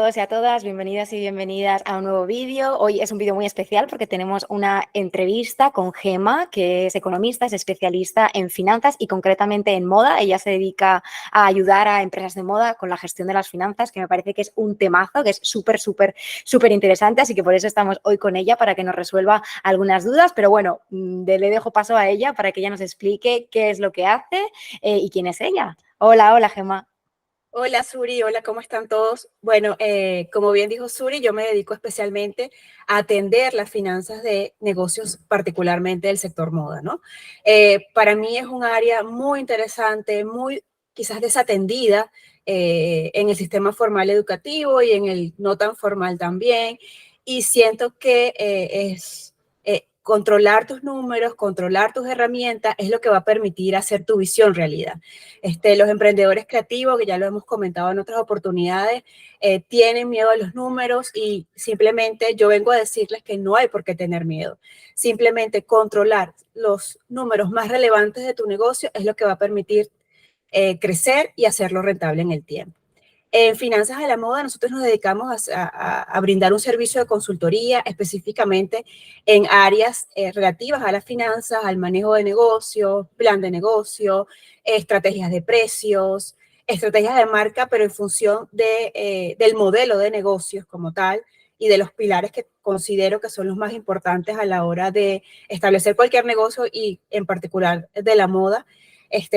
Todos y a todas, bienvenidas y bienvenidas a un nuevo vídeo. Hoy es un vídeo muy especial porque tenemos una entrevista con Gemma, que es economista, es especialista en finanzas y concretamente en moda. Ella se dedica a ayudar a empresas de moda con la gestión de las finanzas, que me parece que es un temazo, que es súper interesante, así que por eso estamos hoy con ella para que nos resuelva algunas dudas. Pero bueno, le dejo paso a ella para que ella nos explique qué es lo que hace y quién es ella. Hola, Gemma. Hola Suri, hola, ¿cómo están todos? Bueno, como bien dijo Suri, yo me dedico especialmente a atender las finanzas de negocios, particularmente del sector moda, ¿no? Para mí es un área muy interesante, muy quizás desatendida en el sistema formal educativo y en el no tan formal también. Y siento que controlar tus números, controlar tus herramientas es lo que va a permitir hacer tu visión realidad. Los emprendedores creativos, que ya lo hemos comentado en otras oportunidades, tienen miedo a los números y simplemente yo vengo a decirles que no hay por qué tener miedo. Simplemente controlar los números más relevantes de tu negocio es lo que va a permitir crecer y hacerlo rentable en el tiempo. En Finanzas de la Moda, nosotros nos dedicamos a brindar un servicio de consultoría específicamente en áreas relativas a las finanzas, al manejo de negocios, plan de negocio, estrategias de precios, estrategias de marca, pero en función del modelo de negocios como tal y de los pilares que considero que son los más importantes a la hora de establecer cualquier negocio y en particular de la moda.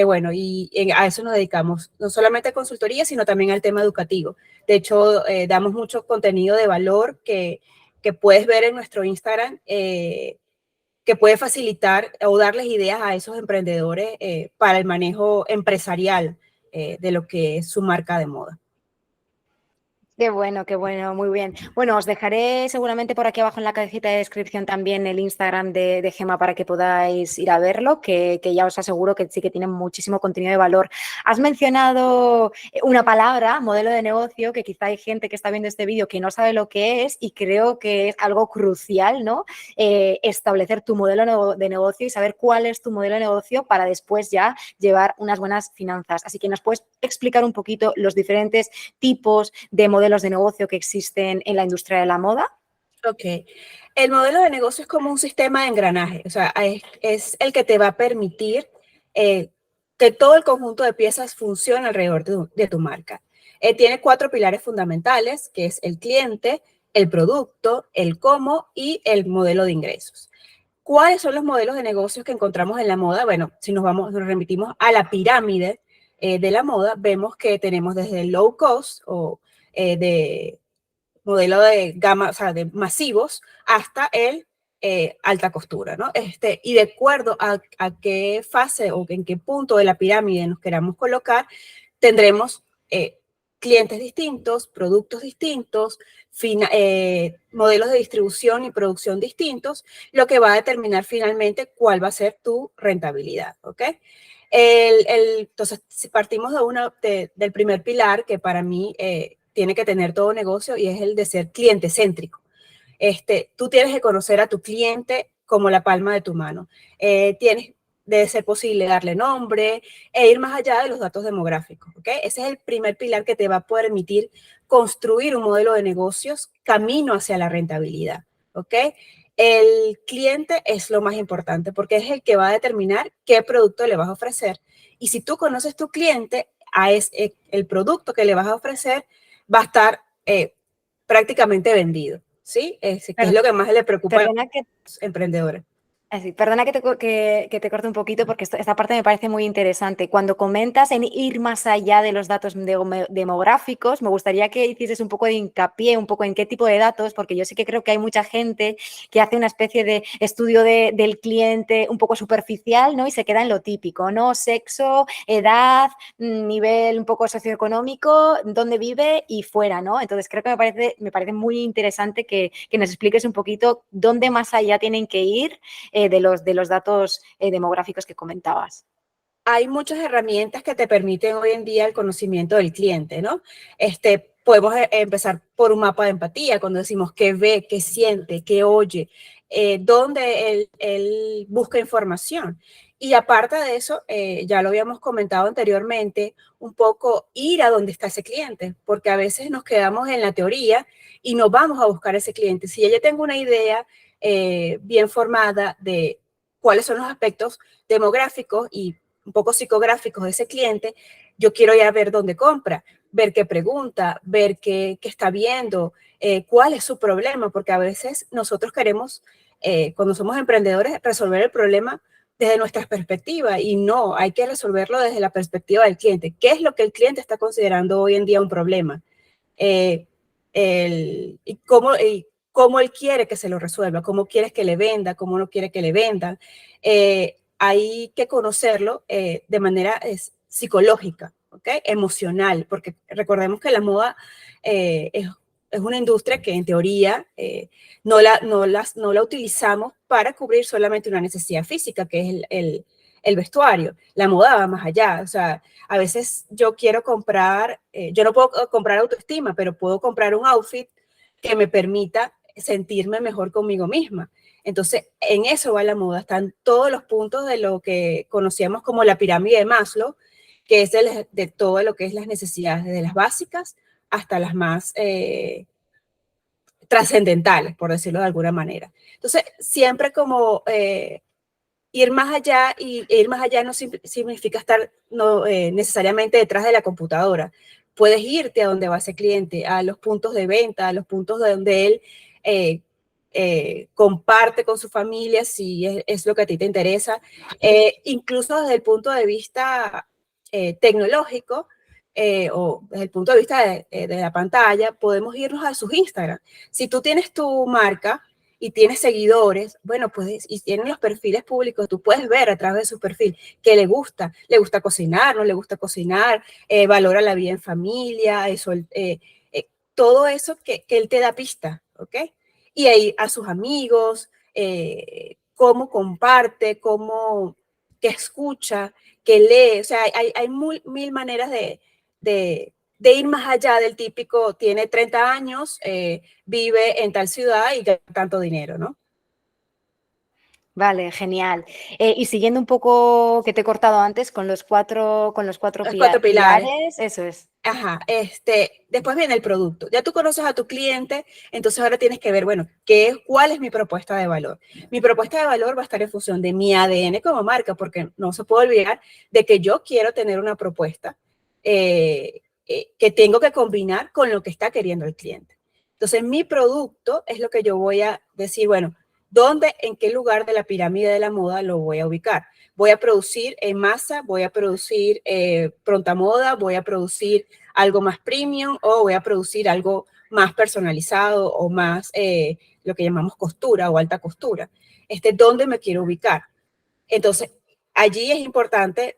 Bueno, a eso nos dedicamos, no solamente a consultoría, sino también al tema educativo. De hecho, damos mucho contenido de valor que puedes ver en nuestro Instagram, que puede facilitar o darles ideas a esos emprendedores para el manejo empresarial de lo que es su marca de moda. Qué bueno, muy bien. Bueno, os dejaré seguramente por aquí abajo en la cajita de descripción también el Instagram de Gemma para que podáis ir a verlo, que ya os aseguro que sí que tiene muchísimo contenido de valor. Has mencionado una palabra, modelo de negocio, que quizá hay gente que está viendo este vídeo que no sabe lo que es y creo que es algo crucial, ¿no? Establecer tu modelo de negocio y saber cuál es tu modelo de negocio para después ya llevar unas buenas finanzas. Así que nos puedes explicar un poquito los diferentes tipos de modelos de negocio que existen en la industria de la moda. Ok. El modelo de negocio es como un sistema de engranaje, o sea, es el que te va a permitir que todo el conjunto de piezas funcione alrededor de tu marca. Tiene 4 pilares fundamentales, que es el cliente, el producto, el cómo y el modelo de ingresos. ¿Cuáles son los modelos de negocios que encontramos en la moda? Bueno, si nos remitimos a la pirámide de la moda, vemos que tenemos desde el low cost o de modelo de gama, o sea, de masivos, hasta el alta costura, ¿no? Y de acuerdo a qué fase o en qué punto de la pirámide nos queramos colocar, tendremos clientes distintos, productos distintos, modelos de distribución y producción distintos, lo que va a determinar finalmente cuál va a ser tu rentabilidad, ¿ok? Entonces, si partimos del primer pilar, que para mí tiene que tener todo negocio, y es el de ser cliente céntrico. Tú tienes que conocer a tu cliente como la palma de tu mano. Debe ser posible darle nombre e ir más allá de los datos demográficos, ¿ok? Ese es el primer pilar que te va a permitir construir un modelo de negocios camino hacia la rentabilidad, ¿ok? El cliente es lo más importante porque es el que va a determinar qué producto le vas a ofrecer. Y si tú conoces tu cliente, el producto que le vas a ofrecer va a estar prácticamente vendido, ¿sí? Que es lo que más le preocupa a los emprendedores. Perdona que te corte un poquito porque esta parte me parece muy interesante. Cuando comentas en ir más allá de los datos demográficos, me gustaría que hicieses un poco de hincapié, un poco en qué tipo de datos, porque yo sí que creo que hay mucha gente que hace una especie de estudio del cliente un poco superficial, ¿no? Y se queda en lo típico, ¿no? Sexo, edad, nivel un poco socioeconómico, dónde vive y fuera, ¿no? Entonces creo que me parece muy interesante que nos expliques un poquito dónde más allá tienen que ir de los datos demográficos que comentabas. Hay muchas herramientas que te permiten hoy en día el conocimiento del cliente, ¿no? Podemos empezar por un mapa de empatía, cuando decimos qué ve, qué siente, qué oye, dónde él busca información. Y aparte de eso, ya lo habíamos comentado anteriormente, un poco ir a donde está ese cliente, porque a veces nos quedamos en la teoría y no vamos a buscar ese cliente. Si yo tengo una idea bien formada de cuáles son los aspectos demográficos y un poco psicográficos de ese cliente, yo quiero ir a ver dónde compra, ver qué pregunta, ver qué está viendo, cuál es su problema, porque a veces nosotros queremos, cuando somos emprendedores, resolver el problema desde nuestras perspectivas y no, hay que resolverlo desde la perspectiva del cliente. ¿Qué es lo que el cliente está considerando hoy en día un problema? Eh, y cómo él quiere que se lo resuelva, cómo quieres que le venda, cómo no quiere que le vendan. Hay que conocerlo de manera psicológica, ¿okay? Emocional, porque recordemos que la moda es una industria que en teoría no la utilizamos para cubrir solamente una necesidad física, que es el vestuario. La moda va más allá, o sea, a veces yo quiero comprar, yo no puedo comprar autoestima, pero puedo comprar un outfit que me permita sentirme mejor conmigo misma. Entonces, en eso va la moda. Están todos los puntos de lo que conocíamos como la pirámide de Maslow, que es de todo lo que es las necesidades, desde las básicas hasta las más trascendentales, por decirlo de alguna manera. Entonces, siempre como ir más allá, y ir más allá no significa estar necesariamente detrás de la computadora. Puedes irte a donde va ese cliente, a los puntos de venta, a los puntos de donde él comparte con su familia, si es lo que a ti te interesa. Incluso desde el punto de vista tecnológico, o desde el punto de vista de la pantalla, podemos irnos a sus Instagram. Si tú tienes tu marca y tienes seguidores, bueno, pues, y tienen los perfiles públicos, tú puedes ver a través de su perfil qué le gusta cocinar, no le gusta cocinar, valora la vida en familia, eso, todo eso que él te da pista, ¿ok? Y ahí a sus amigos, cómo comparte, cómo, que escucha, que lee, o sea, hay mil maneras de ir más allá del típico, tiene 30 años, vive en tal ciudad y gana tanto dinero, ¿no? Vale, genial. Y siguiendo un poco que te he cortado antes con los cuatro Los 4 pilares. pilares, eso es. Ajá, después viene el producto. Ya tú conoces a tu cliente, entonces ahora tienes que ver, bueno, ¿cuál es mi propuesta de valor? Mi propuesta de valor va a estar en función de mi ADN como marca, porque no se puede olvidar de que yo quiero tener una propuesta que tengo que combinar con lo que está queriendo el cliente. Entonces, mi producto es lo que yo voy a decir, bueno, ¿dónde, en qué lugar de la pirámide de la moda lo voy a ubicar? Voy a producir en masa, voy a producir pronta moda, voy a producir algo más premium o voy a producir algo más personalizado o más lo que llamamos costura o alta costura. ¿Dónde me quiero ubicar? Entonces, allí es importante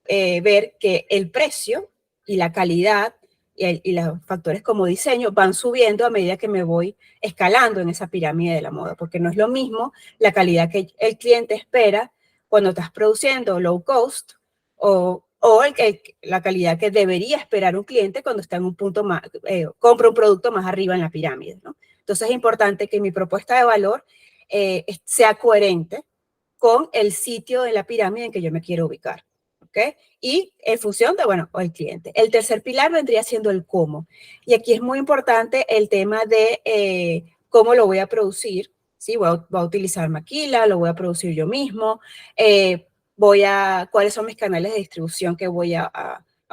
ver que el precio y la calidad y los factores como diseño van subiendo a medida que me voy escalando en esa pirámide de la moda, porque no es lo mismo la calidad que el cliente espera cuando estás produciendo low cost o la calidad que debería esperar un cliente cuando está en un punto más, compra un producto más arriba en la pirámide, ¿no? Entonces es importante que mi propuesta de valor sea coherente con el sitio de la pirámide en que yo me quiero ubicar. ¿Ok? Y en función de, bueno, el cliente. El tercer pilar vendría siendo el cómo. Y aquí es muy importante el tema de cómo lo voy a producir. ¿Sí? Voy a utilizar maquila, lo voy a producir yo mismo, cuáles son mis canales de distribución que voy a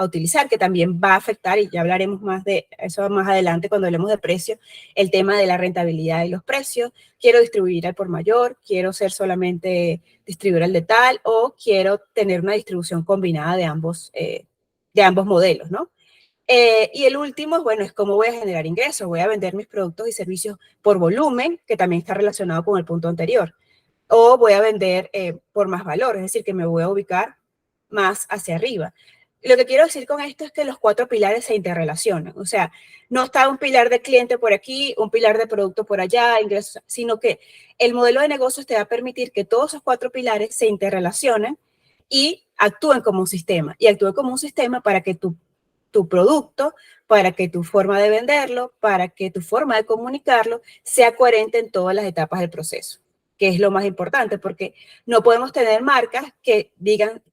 utilizar, que también va a afectar, y ya hablaremos más de eso más adelante cuando hablemos de precios, el tema de la rentabilidad y los precios. Quiero distribuir al por mayor, quiero ser solamente distribuir al de tal, o quiero tener una distribución combinada de ambos modelos, ¿no? Y el último, bueno, es cómo voy a generar ingresos. Voy a vender mis productos y servicios por volumen, que también está relacionado con el punto anterior. O voy a vender por más valor, es decir, que me voy a ubicar más hacia arriba. Lo que quiero decir con esto es que los 4 pilares se interrelacionan. O sea, no está un pilar de cliente por aquí, un pilar de producto por allá, ingresos, sino que el modelo de negocios te va a permitir que todos esos 4 pilares se interrelacionen y actúen como un sistema. Y actúen como un sistema para que tu producto, para que tu forma de venderlo, para que tu forma de comunicarlo sea coherente en todas las etapas del proceso. que es lo más importante, porque no podemos tener marcas que digan,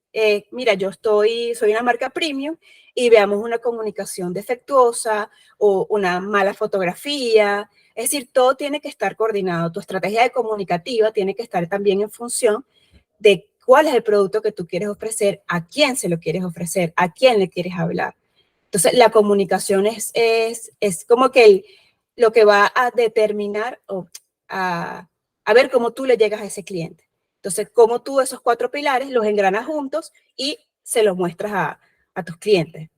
mira, soy una marca premium y veamos una comunicación defectuosa o una mala fotografía. Es decir, todo tiene que estar coordinado. Tu estrategia comunicativa tiene que estar también en función de cuál es el producto que tú quieres ofrecer, a quién se lo quieres ofrecer, a quién le quieres hablar. Entonces, la comunicación es como que lo que va a determinar o a ver cómo tú le llegas a ese cliente. Entonces, cómo tú esos 4 pilares los engranas juntos y se los muestras a tus clientes.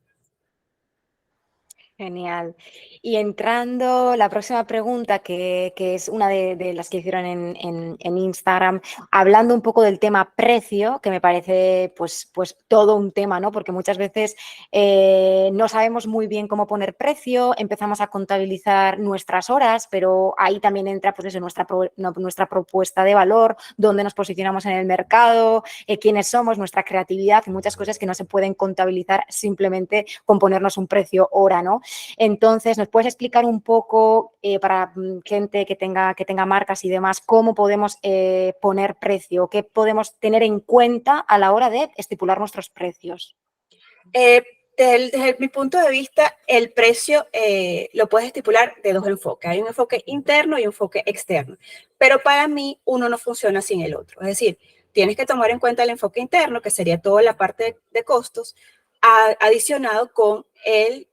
Genial. Y entrando, la próxima pregunta, que es una de las que hicieron en Instagram, hablando un poco del tema precio, que me parece pues todo un tema, ¿no? Porque muchas veces no sabemos muy bien cómo poner precio, empezamos a contabilizar nuestras horas, pero ahí también entra pues eso, nuestra propuesta de valor, dónde nos posicionamos en el mercado, quiénes somos, nuestra creatividad y muchas cosas que no se pueden contabilizar simplemente con ponernos un precio hora, ¿no? Entonces, ¿nos puedes explicar un poco para gente que tenga marcas y demás, cómo podemos poner precio? ¿Qué podemos tener en cuenta a la hora de estipular nuestros precios? Desde mi punto de vista, el precio lo puedes estipular de 2 enfoques. Hay un enfoque interno y un enfoque externo. Pero para mí, uno no funciona sin el otro. Es decir, tienes que tomar en cuenta el enfoque interno, que sería toda la parte de costos, adicionado con el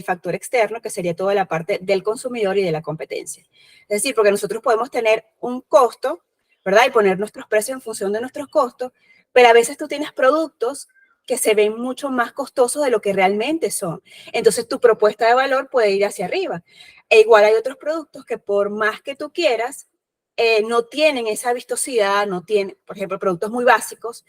factor externo, que sería toda la parte del consumidor y de la competencia. Es decir, porque nosotros podemos tener un costo, ¿verdad? Y poner nuestros precios en función de nuestros costos, pero a veces tú tienes productos que se ven mucho más costosos de lo que realmente son. Entonces tu propuesta de valor puede ir hacia arriba. E igual hay otros productos que por más que tú quieras, no tienen esa vistosidad, no tienen, por ejemplo, productos muy básicos,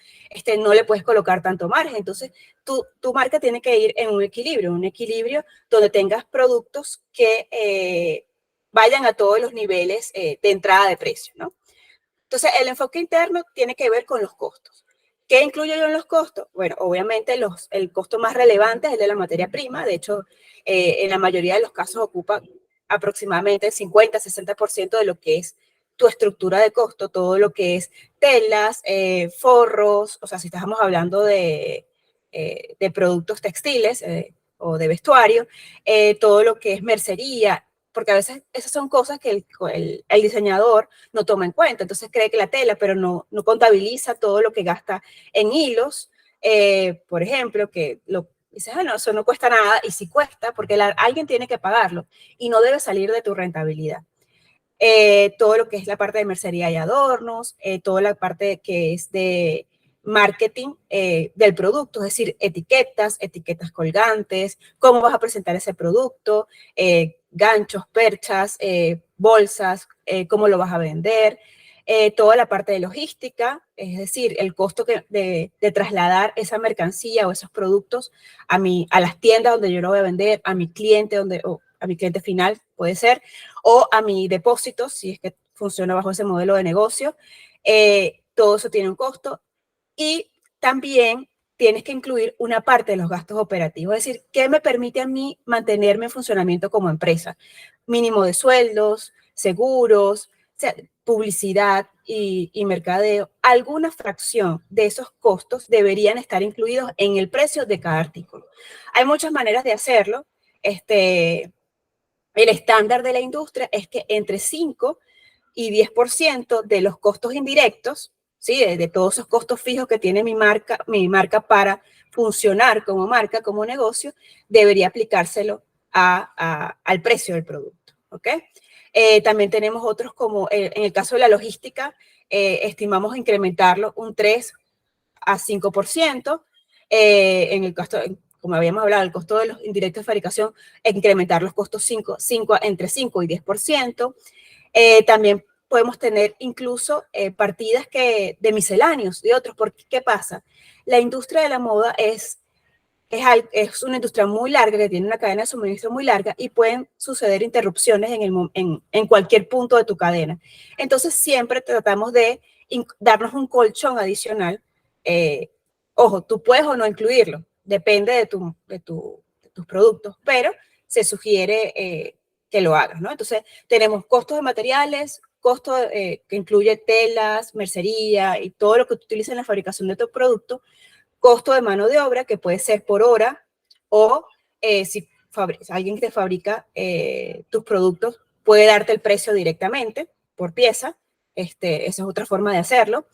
no le puedes colocar tanto margen. Entonces, tu marca tiene que ir en un equilibrio donde tengas productos que vayan a todos los niveles de entrada de precio, ¿no? Entonces, el enfoque interno tiene que ver con los costos. ¿Qué incluyo yo en los costos? Bueno, obviamente el costo más relevante es el de la materia prima. De hecho, en la mayoría de los casos ocupa aproximadamente el 50-60% de lo que es tu estructura de costo, todo lo que es telas, forros, o sea, si estamos hablando de productos textiles o de vestuario, todo lo que es mercería, porque a veces esas son cosas que el diseñador no toma en cuenta. Entonces cree que la tela, pero no contabiliza todo lo que gasta en hilos, por ejemplo, que dices, no, eso no cuesta nada, y sí cuesta, porque alguien tiene que pagarlo, y no debe salir de tu rentabilidad. Todo lo que es la parte de mercería y adornos, toda la parte que es de marketing del producto, es decir, etiquetas colgantes, cómo vas a presentar ese producto, ganchos, perchas, bolsas, cómo lo vas a vender, toda la parte de logística, es decir, el costo de trasladar esa mercancía o esos productos a las tiendas donde yo lo voy a vender, a mi cliente, a mi cliente final, puede ser, o a mi depósito, si es que funciona bajo ese modelo de negocio. Todo eso tiene un costo. Y también tienes que incluir una parte de los gastos operativos, es decir, ¿qué me permite a mí mantenerme en funcionamiento como empresa? Mínimo de sueldos, seguros, o sea, publicidad y mercadeo. Alguna fracción de esos costos deberían estar incluidos en el precio de cada artículo. Hay muchas maneras de hacerlo. El estándar de la industria es que entre 5 y 10% de los costos indirectos, ¿sí? De todos esos costos fijos que tiene mi marca para funcionar como marca, como negocio, debería aplicárselo al precio del producto. ¿Ok? También tenemos otros como en el caso de la logística, estimamos incrementarlo un 3 a 5%. En el caso, como habíamos hablado, el costo de los indirectos de fabricación, incrementar los costos entre 5 y 10%. También podemos tener incluso partidas de misceláneos y otros, porque ¿qué pasa? La industria de la moda es una industria muy larga, que tiene una cadena de suministro muy larga, y pueden suceder interrupciones en cualquier punto de tu cadena. Entonces siempre tratamos de darnos un colchón adicional. Ojo, tú puedes o no incluirlo, depende de tus productos, pero se sugiere que lo hagas, ¿no? Entonces tenemos costos de materiales, costo que incluye telas, mercería y todo lo que tú utilizas en la fabricación de tu producto, costo de mano de obra, que puede ser por hora, o si alguien que te fabrica tus productos puede darte el precio directamente por pieza. Esa es otra forma de hacerlo.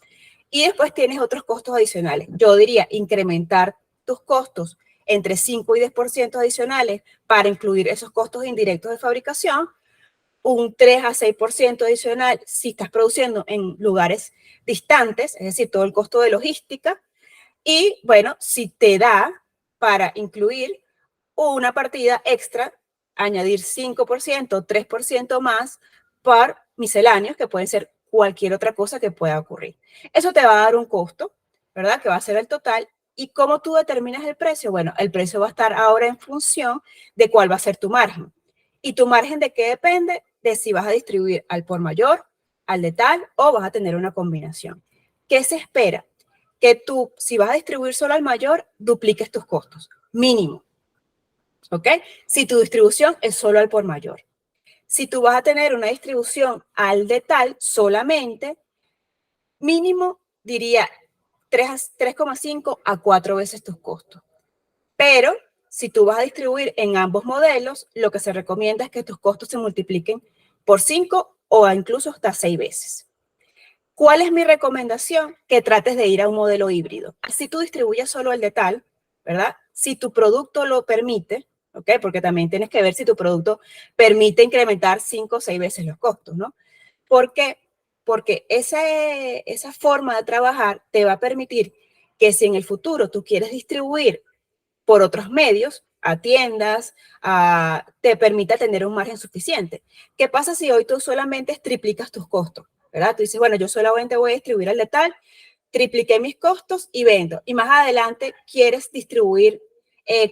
Y después tienes otros costos adicionales. Yo diría incrementar tus costos entre 5 y 10% adicionales para incluir esos costos indirectos de fabricación, un 3 a 6% adicional si estás produciendo en lugares distantes, es decir, todo el costo de logística. Y bueno, si te da para incluir una partida extra, añadir 5%, 3% más por misceláneos, que pueden ser cualquier otra cosa que pueda ocurrir. Eso te va a dar un costo, ¿verdad? Que va a ser el total. ¿Y cómo tú determinas el precio? Bueno, el precio va a estar ahora en función de cuál va a ser tu margen. ¿Y tu margen de qué depende? De si vas a distribuir al por mayor, al de tal, o vas a tener una combinación. ¿Qué se espera? Que tú, si vas a distribuir solo al mayor, dupliques tus costos, mínimo. ¿Ok? Si tu distribución es solo al por mayor. Si tú vas a tener una distribución al de tal solamente, mínimo diría 3,5 a 4 veces tus costos. Pero si tú vas a distribuir en ambos modelos, lo que se recomienda es que tus costos se multipliquen por 5 o incluso hasta 6 veces. ¿Cuál es mi recomendación? Que trates de ir a un modelo híbrido. Así tú distribuyes solo el de tal, ¿verdad? Si tu producto lo permite, ¿ok? Porque también tienes que ver si tu producto permite incrementar 5 o 6 veces los costos, ¿no? ¿Por qué? Porque esa forma de trabajar te va a permitir que si en el futuro tú quieres distribuir por otros medios, a tiendas, te permita tener un margen suficiente. ¿Qué pasa si hoy tú solamente triplicas tus costos? ¿Verdad? Tú dices, bueno, yo solamente voy a distribuir al de tal, tripliqué mis costos y vendo. Y más adelante quieres distribuir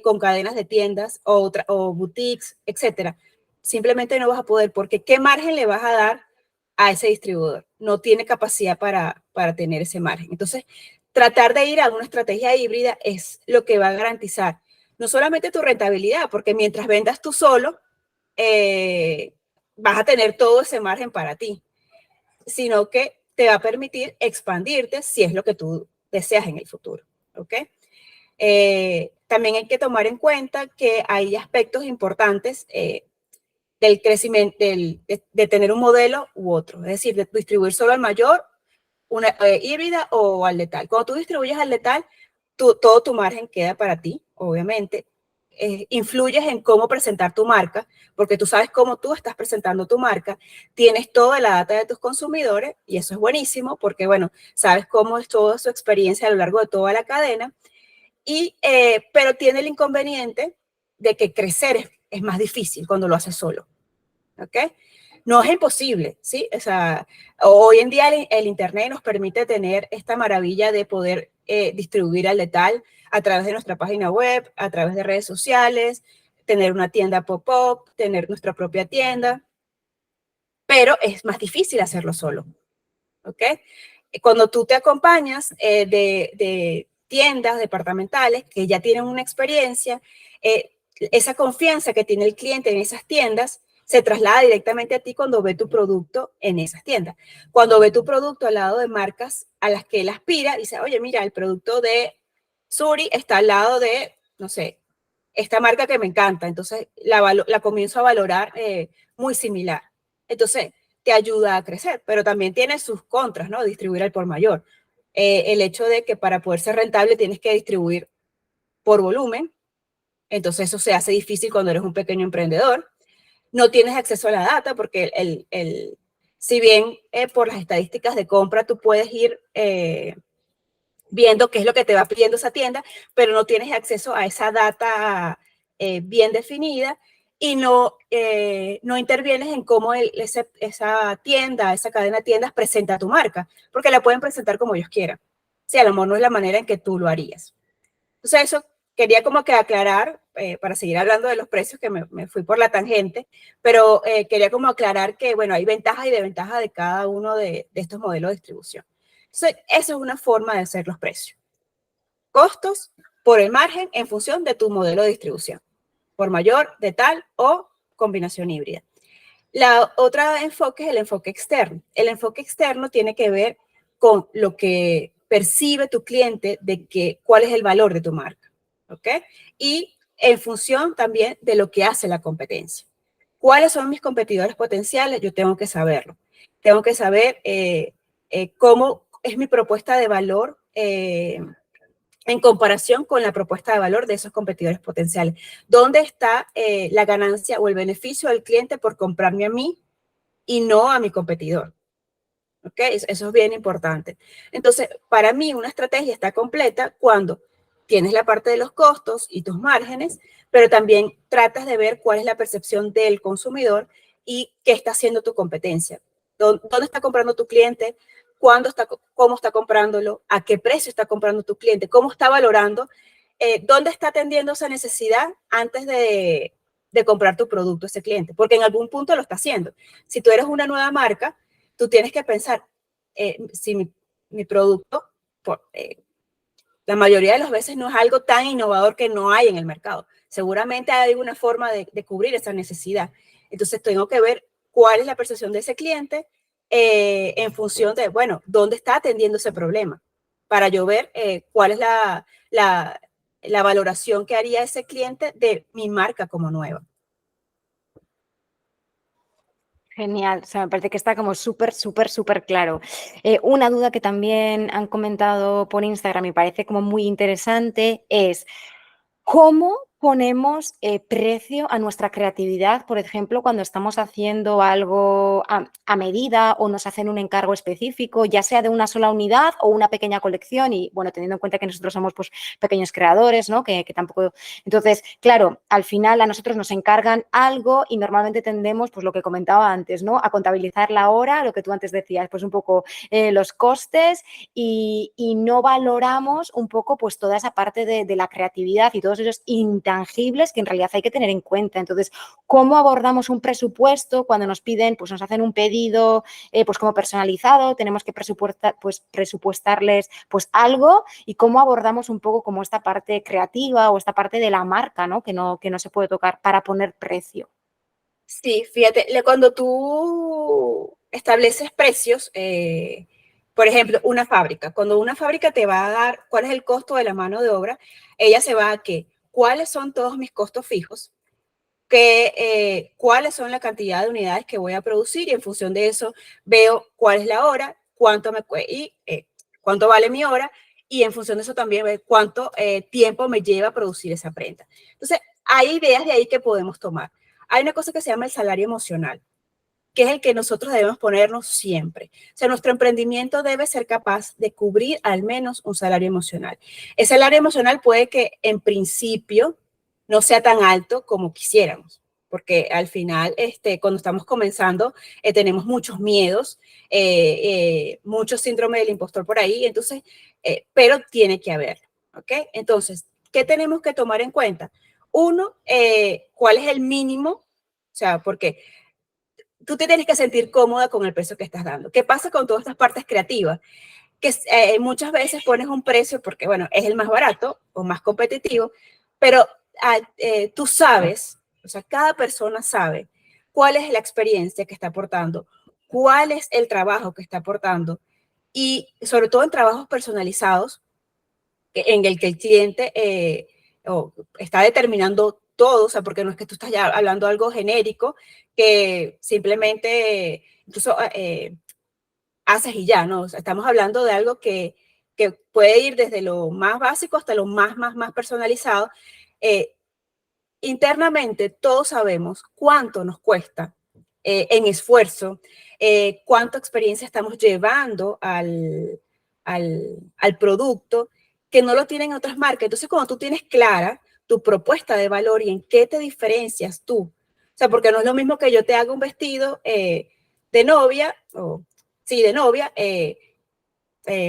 con cadenas de tiendas o boutiques, etcétera. Simplemente no vas a poder, porque ¿qué margen le vas a dar a ese distribuidor? No tiene capacidad para tener ese margen. Entonces, tratar de ir a una estrategia híbrida es lo que va a garantizar no solamente tu rentabilidad, porque mientras vendas tú solo, vas a tener todo ese margen para ti, sino que te va a permitir expandirte si es lo que tú deseas en el futuro. ¿Ok? También hay que tomar en cuenta que hay aspectos importantes del crecimiento, de tener un modelo u otro, es decir, de distribuir solo al mayor, una híbrida o al letal. Cuando tú distribuyes al letal, todo tu margen queda para ti, obviamente. Influyes en cómo presentar tu marca, porque tú sabes cómo tú estás presentando tu marca, tienes toda la data de tus consumidores y eso es buenísimo porque, bueno, sabes cómo es toda su experiencia a lo largo de toda la cadena, pero tiene el inconveniente de que crecer es más difícil cuando lo haces solo. ¿Ok? No es imposible, ¿sí? O sea, hoy en día el Internet nos permite tener esta maravilla de poder distribuir al letal a través de nuestra página web, a través de redes sociales, tener una tienda pop-up, tener nuestra propia tienda, pero es más difícil hacerlo solo, ¿ok? Cuando tú te acompañas de tiendas departamentales que ya tienen una experiencia, esa confianza que tiene el cliente en esas tiendas se traslada directamente a ti cuando ve tu producto en esas tiendas. Cuando ve tu producto al lado de marcas a las que él aspira, dice, oye, mira, el producto de Suri está al lado de, no sé, esta marca que me encanta. Entonces, la comienzo a valorar muy similar. Entonces, te ayuda a crecer, pero también tiene sus contras, ¿no? Distribuir al por mayor. El hecho de que para poder ser rentable tienes que distribuir por volumen, entonces eso se hace difícil cuando eres un pequeño emprendedor. No tienes acceso a la data porque si bien por las estadísticas de compra tú puedes ir viendo qué es lo que te va pidiendo esa tienda, pero no tienes acceso a esa data bien definida y no intervienes en cómo esa tienda, esa cadena de tiendas presenta tu marca, porque la pueden presentar como ellos quieran. Si a lo mejor no es la manera en que tú lo harías. Entonces eso quería como que aclarar, para seguir hablando de los precios, que me fui por la tangente, pero quería como aclarar que, bueno, hay ventajas y desventajas de cada uno de estos modelos de distribución. Entonces, esa es una forma de hacer los precios. Costos por el margen en función de tu modelo de distribución, por mayor, de tal o combinación híbrida. La otra enfoque es el enfoque externo. El enfoque externo tiene que ver con lo que percibe tu cliente de que, cuál es el valor de tu marca, ¿ok? Y en función también de lo que hace la competencia. ¿Cuáles son mis competidores potenciales? Yo tengo que saberlo. Tengo que saber cómo es mi propuesta de valor en comparación con la propuesta de valor de esos competidores potenciales. ¿Dónde está la ganancia o el beneficio del cliente por comprarme a mí y no a mi competidor? ¿Ok? Eso es bien importante. Entonces, para mí una estrategia está completa cuando tienes la parte de los costos y tus márgenes, pero también tratas de ver cuál es la percepción del consumidor y qué está haciendo tu competencia. ¿Dónde está comprando tu cliente? ¿Cuándo está, cómo está comprándolo? ¿A qué precio está comprando tu cliente? ¿Cómo está valorando? ¿Dónde está atendiendo esa necesidad antes de comprar tu producto ese cliente? Porque en algún punto lo está haciendo. Si tú eres una nueva marca, tú tienes que pensar, si mi producto, la mayoría de las veces no es algo tan innovador que no hay en el mercado. Seguramente hay alguna forma de cubrir esa necesidad. Entonces tengo que ver cuál es la percepción de ese cliente en función de, bueno, dónde está atendiendo ese problema, para yo ver cuál es la valoración que haría ese cliente de mi marca como nueva. Genial, o sea, me parece que está como súper, súper, súper claro. Una duda que también han comentado por Instagram y parece como muy interesante es ¿cómo ponemos precio a nuestra creatividad, por ejemplo, cuando estamos haciendo algo a medida o nos hacen un encargo específico, ya sea de una sola unidad o una pequeña colección? Y bueno, teniendo en cuenta que nosotros somos pues pequeños creadores, ¿no? Que tampoco... Entonces, claro, al final a nosotros nos encargan algo y normalmente tendemos, pues lo que comentaba antes, ¿no? A contabilizar la hora, lo que tú antes decías, pues un poco los costes y no valoramos un poco pues toda esa parte de la creatividad y todos esos intangibles que en realidad hay que tener en cuenta. Entonces, ¿cómo abordamos un presupuesto cuando nos piden, pues nos hacen un pedido pues como personalizado, tenemos que presupuestarles pues algo y cómo abordamos un poco como esta parte creativa o esta parte de la marca, ¿no? Que no se puede tocar para poner precio? Sí, fíjate, cuando tú estableces precios, por ejemplo, una fábrica, cuando una fábrica te va a dar cuál es el costo de la mano de obra, ella se va a que, cuáles son todos mis costos fijos, cuáles son la cantidad de unidades que voy a producir y en función de eso veo cuál es la hora, cuánto vale mi hora y en función de eso también veo cuánto tiempo me lleva a producir esa prenda. Entonces, hay ideas de ahí que podemos tomar. Hay una cosa que se llama el salario emocional, que es el que nosotros debemos ponernos siempre. O sea, nuestro emprendimiento debe ser capaz de cubrir al menos un salario emocional. El salario emocional puede que en principio no sea tan alto como quisiéramos, porque al final, cuando estamos comenzando, tenemos muchos miedos, mucho síndrome del impostor por ahí, entonces, pero tiene que haber, ¿ok? Entonces, ¿qué tenemos que tomar en cuenta? Uno, ¿cuál es el mínimo? O sea, porque tú te tienes que sentir cómoda con el precio que estás dando. ¿Qué pasa con todas estas partes creativas? Que muchas veces pones un precio porque, bueno, es el más barato o más competitivo, pero tú sabes, o sea, cada persona sabe cuál es la experiencia que está aportando, cuál es el trabajo que está aportando y sobre todo en trabajos personalizados en el que el cliente está determinando todo, o sea, porque no es que tú estás ya hablando de algo genérico que simplemente incluso haces y ya, ¿no? O sea, estamos hablando de algo que puede ir desde lo más básico hasta lo más personalizado. Eh, Internamente todos sabemos cuánto nos cuesta en esfuerzo, cuánta experiencia estamos llevando al producto, que no lo tienen otras marcas. Entonces, cuando tú tienes clara tu propuesta de valor y en qué te diferencias tú, o sea, porque no es lo mismo que yo te haga un vestido de novia, o sí, de novia,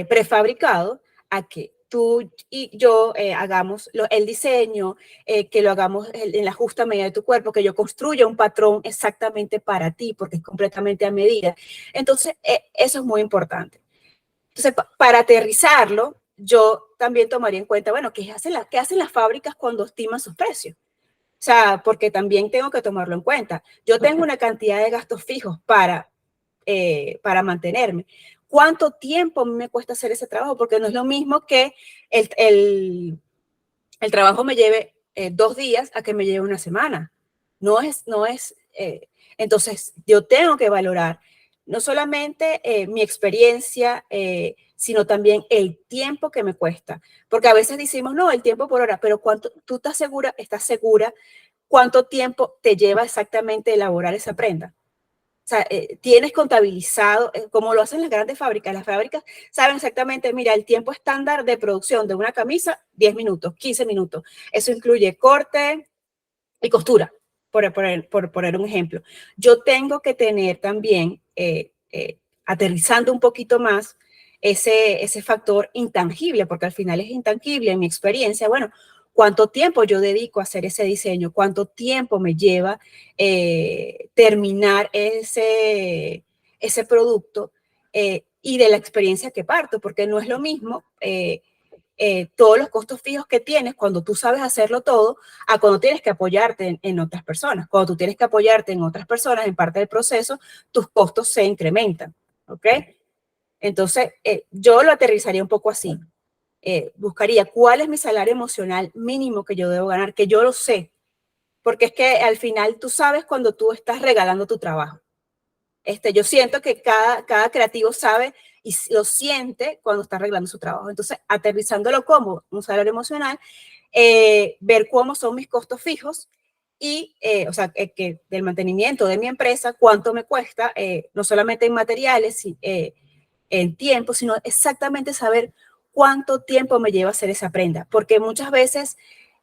prefabricado, a que tú y yo hagamos el diseño, que lo hagamos en la justa medida de tu cuerpo, que yo construya un patrón exactamente para ti, porque es completamente a medida. Entonces, eso es muy importante. Entonces, para aterrizarlo, yo también tomaría en cuenta, bueno, ¿qué hacen las fábricas cuando estiman sus precios? sea, porque también tengo que tomarlo en cuenta. Yo tengo una cantidad de gastos fijos para mantenerme. ¿Cuánto tiempo me cuesta hacer ese trabajo? Porque no es lo mismo que el trabajo me lleve 2 días a que me lleve una semana. Entonces, yo tengo que valorar no solamente mi experiencia, sino también el tiempo que me cuesta. Porque a veces decimos, no, el tiempo por hora, pero ¿cuánto tú estás segura cuánto tiempo te lleva exactamente elaborar esa prenda? O sea, tienes contabilizado, como lo hacen las grandes fábricas. Las fábricas saben exactamente, mira, el tiempo estándar de producción de una camisa, 10 minutos, 15 minutos. Eso incluye corte y costura, por poner un ejemplo. Yo tengo que tener también, aterrizando un poquito más, ese factor intangible, porque al final es intangible en mi experiencia. Bueno, ¿cuánto tiempo yo dedico a hacer ese diseño? ¿Cuánto tiempo me lleva terminar ese producto? Y de la experiencia que parto, porque no es lo mismo todos los costos fijos que tienes cuando tú sabes hacerlo todo, a cuando tienes que apoyarte en otras personas. Cuando tú tienes que apoyarte en otras personas en parte del proceso, tus costos se incrementan, ¿ok? Entonces, yo lo aterrizaría un poco así. Buscaría cuál es mi salario emocional mínimo que yo debo ganar, que yo lo sé, porque es que al final tú sabes cuando tú estás regalando tu trabajo. Yo siento que cada creativo sabe y lo siente cuando está arreglando su trabajo. Entonces, aterrizándolo como un salario emocional, ver cómo son mis costos fijos y, o sea, que del mantenimiento de mi empresa, cuánto me cuesta, no solamente en materiales, en tiempo, sino exactamente saber cuánto tiempo me lleva hacer esa prenda, porque muchas veces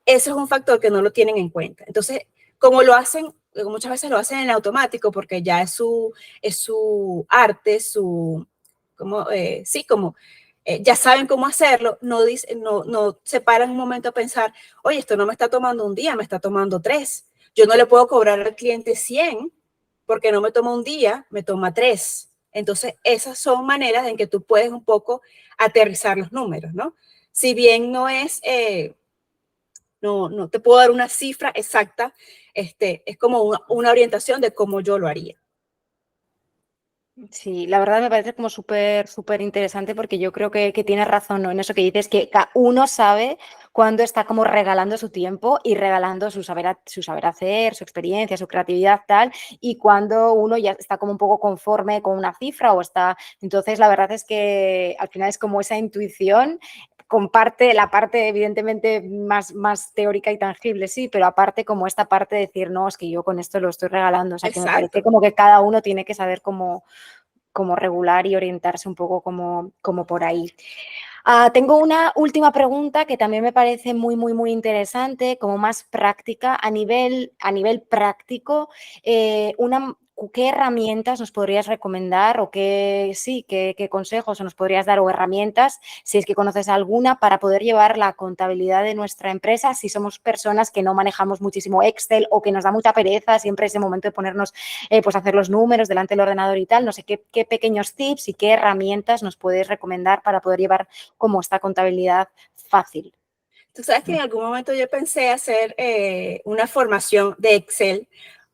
eso es un factor que no lo tienen en cuenta. Entonces, como lo hacen, muchas veces lo hacen en automático porque ya es su arte, como ya saben cómo hacerlo, no se paran un momento a pensar, oye, esto no me está tomando un día, me está tomando 3. Yo no le puedo cobrar al cliente 100 porque no me toma un día, me toma 3. Entonces, esas son maneras en que tú puedes un poco aterrizar los números, ¿no? Si bien no te puedo dar una cifra exacta, es como una orientación de cómo yo lo haría. Sí, la verdad me parece como súper interesante porque yo creo que tienes razón, ¿no? En eso que dices, que cada uno sabe cuándo está como regalando su tiempo y regalando su saber hacer, su experiencia, su creatividad, tal, y cuando uno ya está como un poco conforme con una cifra o está... Entonces, la verdad es que al final es como esa intuición comparte la parte evidentemente más teórica y tangible, sí, pero aparte como esta parte de decir, no, es que yo con esto lo estoy regalando, o sea, que me parece Exacto. como que cada uno tiene que saber cómo regular y orientarse un poco como por ahí. Tengo una última pregunta que también me parece muy interesante, como más práctica. A nivel práctico, ¿qué herramientas nos podrías recomendar o qué consejos nos podrías dar o herramientas, si es que conoces alguna, para poder llevar la contabilidad de nuestra empresa si somos personas que no manejamos muchísimo Excel o que nos da mucha pereza siempre ese momento de ponernos pues hacer los números delante del ordenador y tal? No sé, qué pequeños tips y qué herramientas nos puedes recomendar para poder llevar como esta contabilidad fácil. Tú sabes que en algún momento yo pensé hacer una formación de Excel,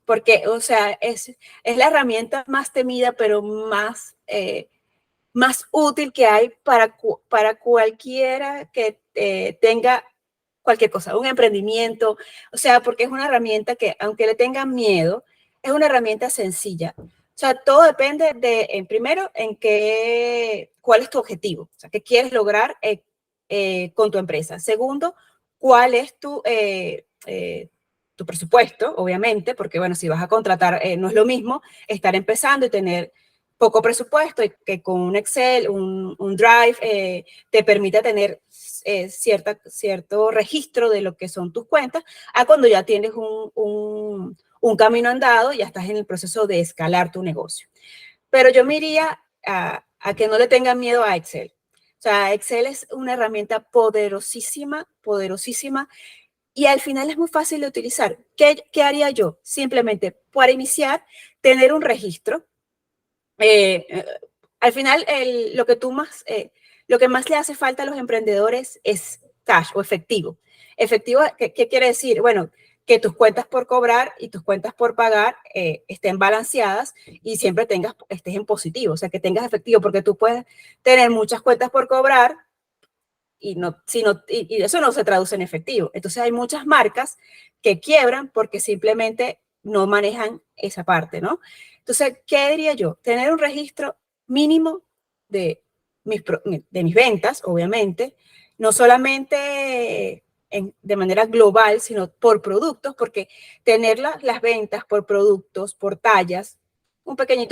porque, o sea, es la herramienta más temida, pero más útil que hay para cualquiera que tenga cualquier cosa, un emprendimiento, o sea, porque es una herramienta que, aunque le tengan miedo, es una herramienta sencilla. O sea, todo depende primero, cuál es tu objetivo, o sea, qué quieres lograr con tu empresa. Segundo, cuál es tu presupuesto, obviamente, porque, bueno, si vas a contratar, no es lo mismo estar empezando y tener poco presupuesto y que con un Excel, un Drive, te permita tener cierto registro de lo que son tus cuentas, a cuando ya tienes un camino andado, ya estás en el proceso de escalar tu negocio. Pero yo me iría a que no le tengan miedo a Excel. O sea, Excel es una herramienta poderosísima, poderosísima, y al final es muy fácil de utilizar. ¿Qué haría yo? Simplemente, para iniciar, tener un registro. Al final, lo que más le hace falta a los emprendedores es cash o efectivo. Efectivo, ¿qué quiere decir? Bueno, que tus cuentas por cobrar y tus cuentas por pagar estén balanceadas y siempre estés en positivo, o sea, que tengas efectivo, porque tú puedes tener muchas cuentas por cobrar y eso no se traduce en efectivo. Entonces hay muchas marcas que quiebran porque simplemente no manejan esa parte, ¿no? Entonces, ¿qué diría yo? Tener un registro mínimo de mis ventas, obviamente, no solamente de manera global, sino por productos, porque tener las ventas por productos, por tallas, un pequeño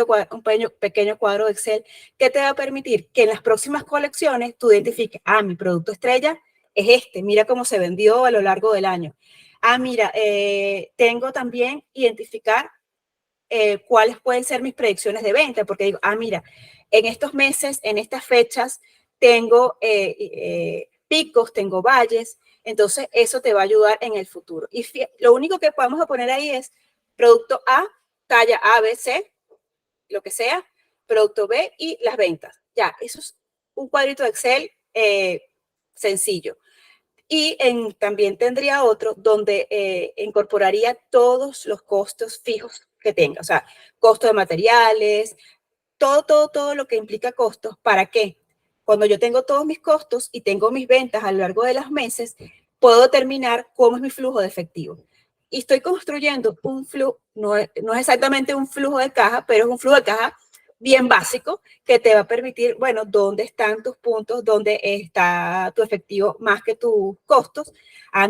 cuadro de Excel que te va a permitir que en las próximas colecciones tú identifiques, mi producto estrella es este, mira cómo se vendió a lo largo del año. Mira, tengo también identificar cuáles pueden ser mis predicciones de venta, porque digo, mira, en estos meses, en estas fechas, tengo picos, tengo valles, entonces eso te va a ayudar en el futuro. Y lo único que podemos poner ahí es producto A, talla A, B, C, lo que sea, producto B y las ventas. Ya, eso es un cuadrito de Excel sencillo. Y también tendría otro donde incorporaría todos los costos fijos que tenga, o sea, costo de materiales, todo lo que implica costos. ¿Para qué? Cuando yo tengo todos mis costos y tengo mis ventas a lo largo de los meses, puedo determinar cómo es mi flujo de efectivo. Y estoy construyendo un flujo, no es exactamente un flujo de caja, pero es un flujo de caja bien básico que te va a permitir, bueno, dónde están tus puntos, dónde está tu efectivo más que tus costos.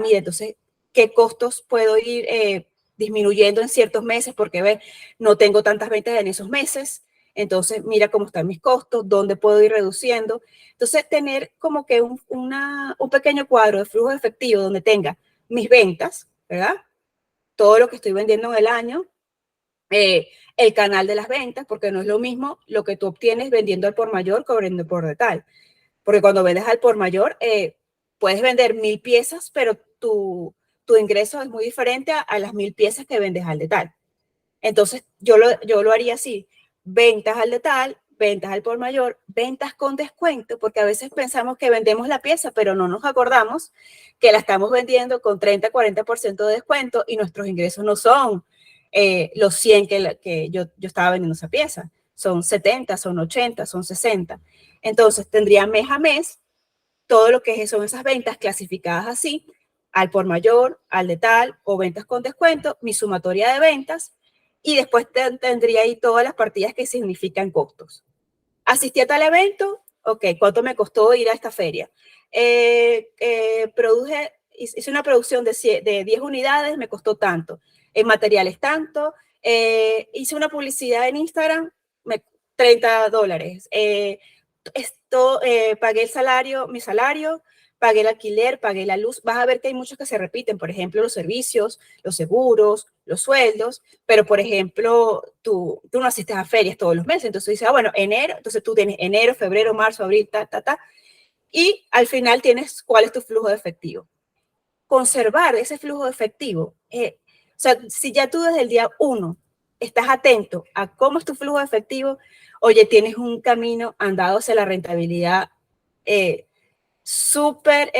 Mira, entonces, ¿qué costos puedo ir disminuyendo en ciertos meses? Porque, ve, no tengo tantas ventas en esos meses. Entonces, mira cómo están mis costos, dónde puedo ir reduciendo. Entonces, tener como que un pequeño cuadro de flujo efectivo donde tenga mis ventas, ¿verdad? Todo lo que estoy vendiendo en el año, el canal de las ventas, porque no es lo mismo lo que tú obtienes vendiendo al por mayor que vendiendo por detal. Porque cuando vendes al por mayor, puedes vender 1000 piezas, pero tu ingreso es muy diferente a las 1000 piezas que vendes al detal. Entonces, yo lo haría así: ventas al detal, ventas al por mayor, ventas con descuento, porque a veces pensamos que vendemos la pieza, pero no nos acordamos que la estamos vendiendo con 30-40% de descuento y nuestros ingresos no son los 100 que yo estaba vendiendo esa pieza. Son 70, son 80, son 60. Entonces, tendría mes a mes todo lo que son esas ventas clasificadas así, al por mayor, al detal o ventas con descuento, mi sumatoria de ventas, y después tendría ahí todas las partidas que significan costos. Asistí a tal evento, ok, ¿cuánto me costó ir a esta feria? Hice una producción de 10 unidades, me costó tanto. En materiales tanto. Hice una publicidad en Instagram, $30. Pagué mi salario, pagué el alquiler, pagué la luz. Vas a ver que hay muchos que se repiten, por ejemplo, los servicios, los seguros, los sueldos, pero por ejemplo, tú no asistes a ferias todos los meses, entonces dices, bueno, enero, entonces tú tienes enero, febrero, marzo, abril, y al final tienes cuál es tu flujo de efectivo. Conservar ese flujo de efectivo, o sea, si ya tú desde el día 1 estás atento a cómo es tu flujo de efectivo, oye, tienes un camino andado hacia la rentabilidad súper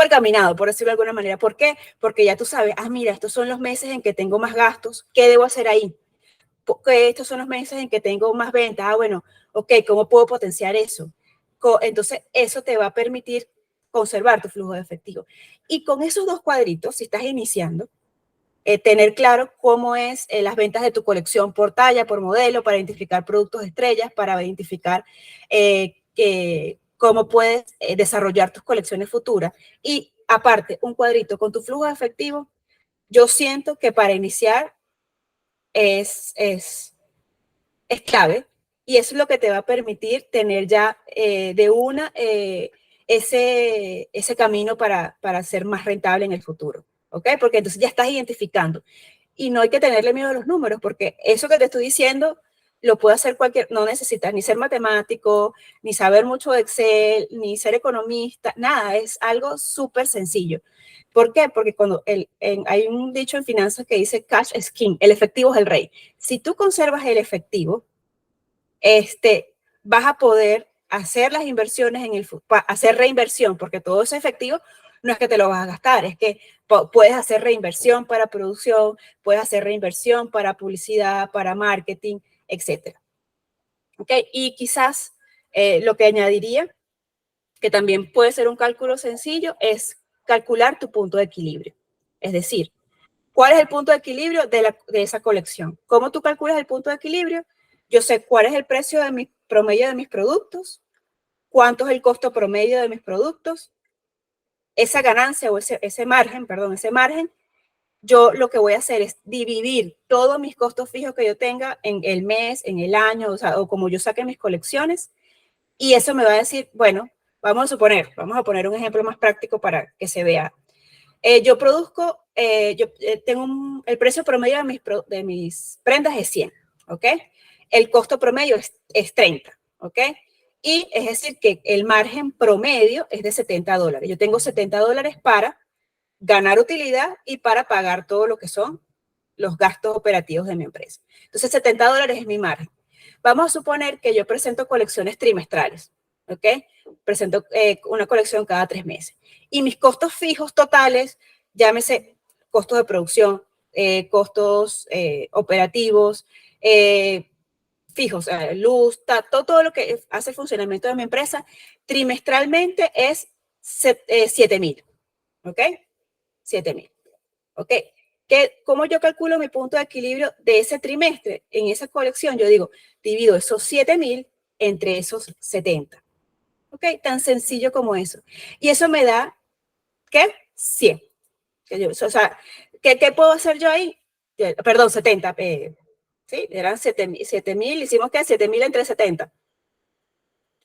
caminado, por decirlo de alguna manera. ¿Por qué? Porque ya tú sabes, mira, estos son los meses en que tengo más gastos, ¿qué debo hacer ahí? Porque estos son los meses en que tengo más ventas. Bueno, ok, ¿cómo puedo potenciar eso? Entonces, eso te va a permitir conservar tu flujo de efectivo. Y con esos dos cuadritos, si estás iniciando, tener claro cómo es las ventas de tu colección por talla, por modelo, para identificar productos estrellas, para identificar cómo puedes desarrollar tus colecciones futuras. Y aparte, un cuadrito con tu flujo de efectivo, yo siento que para iniciar es clave, y eso es lo que te va a permitir tener ya ese camino para ser más rentable en el futuro, ¿ok? Porque entonces ya estás identificando, y no hay que tenerle miedo a los números, porque eso que te estoy diciendo lo puede hacer no necesitas ni ser matemático, ni saber mucho de Excel, ni ser economista, nada, es algo súper sencillo. ¿Por qué? Porque hay un dicho en finanzas que dice cash is king, el efectivo es el rey. Si tú conservas el efectivo, vas a poder hacer las inversiones hacer reinversión, porque todo ese efectivo no es que te lo vas a gastar, es que puedes hacer reinversión para producción, puedes hacer reinversión para publicidad, para marketing, etcétera. ¿Ok? Y quizás lo que añadiría, que también puede ser un cálculo sencillo, es calcular tu punto de equilibrio. Es decir, ¿cuál es el punto de equilibrio de esa colección? ¿Cómo tú calculas el punto de equilibrio? Yo sé cuál es el precio de mi promedio de mis productos, cuánto es el costo promedio de mis productos, esa ganancia o ese margen, yo lo que voy a hacer es dividir todos mis costos fijos que yo tenga en el mes, en el año, o como yo saque mis colecciones, y eso me va a decir, bueno, vamos a poner un ejemplo más práctico para que se vea. Yo produzco, tengo el precio promedio de mis prendas es 100, ¿ok? El costo promedio es 30, ¿ok? Y es decir que el margen promedio es de $70. Yo tengo $70 para ganar utilidad y para pagar todo lo que son los gastos operativos de mi empresa. Entonces, $70 es mi margen. Vamos a suponer que yo presento colecciones trimestrales, ¿ok? Presento una colección cada 3 meses. Y mis costos fijos totales, llámese costos de producción, costos operativos, fijos, luz, todo lo que hace el funcionamiento de mi empresa, trimestralmente es 7,000, ¿ok? 7,000, ¿ok? ¿Cómo yo calculo mi punto de equilibrio de ese trimestre? En esa colección yo digo, divido esos 7,000 entre esos 70, ¿ok? Tan sencillo como eso. Y eso me da, ¿qué? 100. O sea, ¿qué puedo hacer yo ahí? Perdón, 70. ¿Sí? Eran 7,000, hicimos ¿qué? 7,000 entre 70.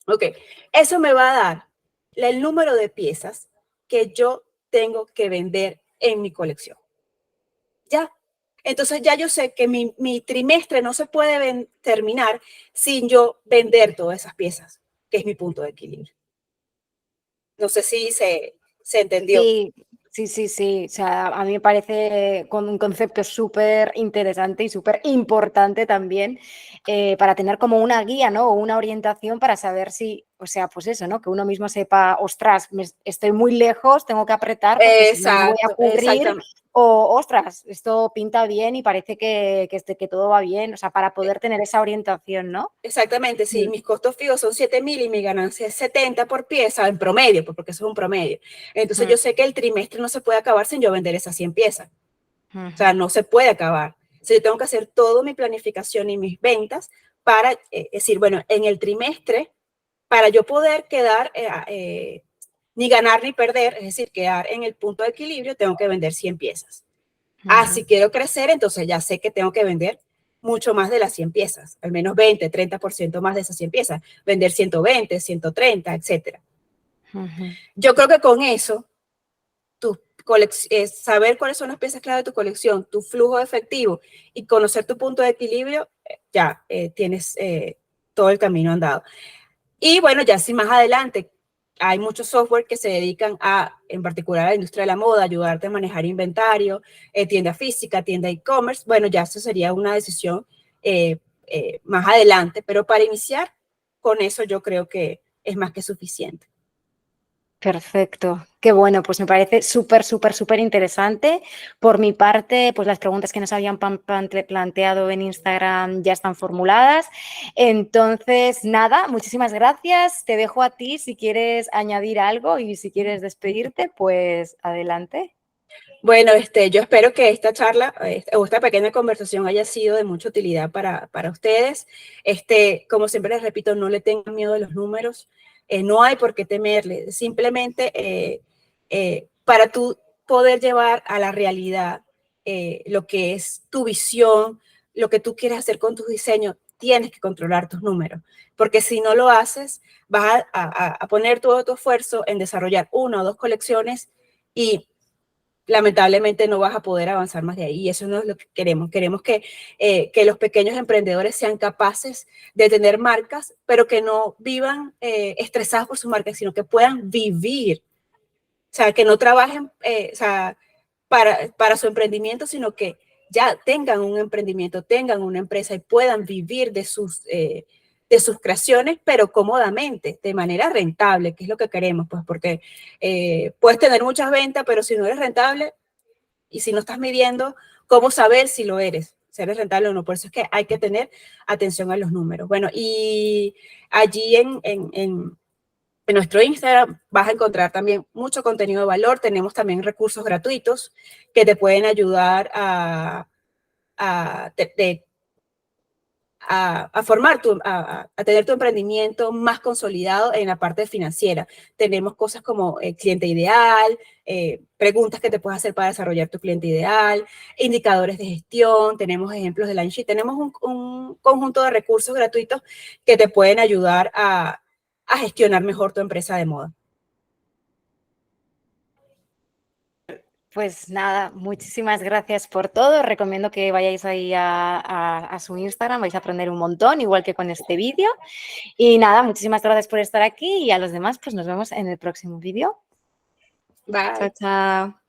Ok, eso me va a dar el número de piezas que yo tengo que vender en mi colección. Ya. Entonces ya yo sé que mi trimestre no se puede terminar sin yo vender todas esas piezas, que es mi punto de equilibrio. No sé si se entendió. Sí, sí, sí, sí. O sea, a mí me parece un concepto súper interesante y súper importante también para tener como una guía, ¿no? O una orientación para saber si, o sea, pues eso, ¿no? Que uno mismo sepa, ostras, estoy muy lejos, tengo que apretar porque si no me voy a Exacto, cubrir. exactamente. O, ostras, esto pinta bien y parece que todo va bien, o sea, para poder tener esa orientación, ¿no? Exactamente, sí, mis costos fijos son 7,000 y mi ganancia es 70 por pieza en promedio, pues, porque eso es un promedio. Entonces yo sé que el trimestre no se puede acabar sin yo vender esas 100 piezas. O sea, no se puede acabar. O sea, yo tengo que hacer toda mi planificación y mis ventas para decir, bueno, en el trimestre, para yo poder quedar, ni ganar ni perder, es decir, quedar en el punto de equilibrio, tengo que vender 100 piezas. Si quiero crecer, entonces ya sé que tengo que vender mucho más de las 100 piezas, al menos 20, 30% más de esas 100 piezas, vender 120, 130, etcétera. Yo creo que con eso, saber cuáles son las piezas clave de tu colección, tu flujo efectivo y conocer tu punto de equilibrio, ya tienes todo el camino andado. Y bueno, ya si más adelante hay muchos software que se dedican en particular a la industria de la moda, ayudarte a manejar inventario, tienda física, tienda e-commerce. Bueno, ya eso sería una decisión más adelante, pero para iniciar con eso yo creo que es más que suficiente. Perfecto, qué bueno, pues me parece súper, súper, súper interesante. Por mi parte, pues las preguntas que nos habían planteado en Instagram ya están formuladas. Entonces, nada, muchísimas gracias. Te dejo a ti si quieres añadir algo y si quieres despedirte, pues adelante. Bueno, yo espero que esta charla o esta pequeña conversación haya sido de mucha utilidad para ustedes. Como siempre les repito, no le tengan miedo a los números, no hay por qué temerle, simplemente para tú poder llevar a la realidad lo que es tu visión, lo que tú quieres hacer con tus diseños, tienes que controlar tus números, porque si no lo haces, vas a poner todo tu esfuerzo en desarrollar una o dos colecciones y lamentablemente no vas a poder avanzar más de ahí. Y eso no es lo que queremos. Queremos que los pequeños emprendedores sean capaces de tener marcas, pero que no vivan estresados por sus marcas, sino que puedan vivir. O sea, que no trabajen o sea, para su emprendimiento, sino que ya tengan un emprendimiento, tengan una empresa y puedan vivir de sus creaciones, pero cómodamente, de manera rentable, que es lo que queremos, pues porque puedes tener muchas ventas, pero si no eres rentable y si no estás midiendo, ¿cómo saber si lo eres? Si eres rentable o no. Por eso es que hay que tener atención a los números. Bueno, y allí en nuestro Instagram vas a encontrar también mucho contenido de valor. Tenemos también recursos gratuitos que te pueden ayudar a formar a tener tu emprendimiento más consolidado en la parte financiera. Tenemos cosas como cliente ideal, preguntas que te puedes hacer para desarrollar tu cliente ideal, indicadores de gestión, tenemos ejemplos de Line Sheet, tenemos un conjunto de recursos gratuitos que te pueden ayudar a gestionar mejor tu empresa de moda. Pues nada, muchísimas gracias por todo. Recomiendo que vayáis ahí a su Instagram, vais a aprender un montón, igual que con este vídeo. Y nada, muchísimas gracias por estar aquí y a los demás, pues nos vemos en el próximo vídeo. Bye. Chao, chao.